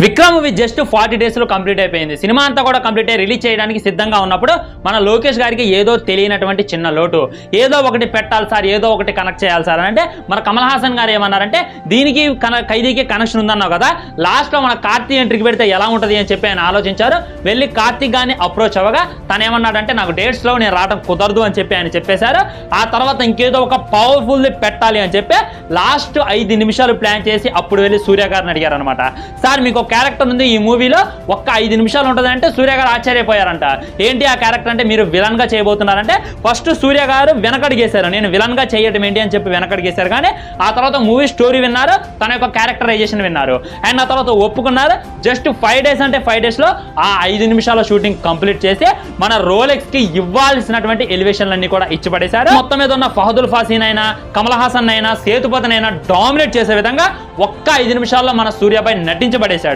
Vikram movie just 40 days లో complete అయిపోయింది. Cinema అంతా కూడా కంప్లీట్ అయ్యి రిలీజ్ చేయడానికి సిద్ధంగా ఉన్నప్పుడు మన లోకేష్ గారికి ఏదో తెలియనటువంటి చిన్న లోటు, ఏదో ఒకటి పెట్టాలి సార్, ఏదో ఒకటి కనెక్ట్ చేయాలి సార్ అంటే మన కమల్ హాసన్ గారు ఏమన్నారంటే దీనికి ఖైదీకి కనెక్షన్ ఉందన్నావు కదా, లాస్ట్ లో మన కార్తీ ఎంట్రీకి పెడితే ఎలా ఉంటుంది అని చెప్పి ఆయన ఆలోచించారు. వెళ్ళి కార్తీక్ గారిని అప్రోచ్ అవ్వగా తను ఏమన్నాడంటే నాకు డేట్స్ లో నేను రావడం కుదరదు అని చెప్పి ఆయన చెప్పేశారు. ఆ తర్వాత ఇంకేదో ఒక పవర్ఫుల్ పెట్టాలి అని చెప్పి లాస్ట్ 5 నిమిషాలు ప్లాన్ చేసి అప్పుడు వెళ్ళి సూర్య గారిని అడిగారు అనమాట. సార్ మీకు క్యారెక్టర్ ఉంది ఈ మూవీలో, ఒక్క 5 నిమిషాలు ఉంటుంది అంటే సూర్య గారు ఆశ్చర్యపోయారంట. ఏంటి ఆ క్యారెక్టర్ అంటే మీరు విలన్ గా చేయబోతున్నారంటే ఫస్ట్ సూర్య గారు వెనకడిగేశారు, నేను విలన్ గా చేయడం ఏంటి అని చెప్పి వెనకడిగేశారు. కానీ ఆ తర్వాత మూవీ స్టోరీ విన్నారు, తన యొక్క క్యారెక్టరైజేషన్ విన్నారు అండ్ ఆ తర్వాత ఒప్పుకున్నారు. జస్ట్ 5 days అంటే 5 days లో ఆ 5 నిమిషాల షూటింగ్ కంప్లీట్ చేసి మన రోలెక్స్ కి ఇవ్వాల్సినటువంటి ఎలివేషన్లన్నీ కూడా ఇచ్చి పడేశారు. మొత్తం మీద ఉన్న ఫహదుల్ ఫాసీన్ అయినా కమల్ హాసన్ అయినా సేతుపతినైనా డామినేట్ చేసే విధంగా ఒక్క 5 నిమిషాల్లో మన సూర్యపై నటించబడేశాడు.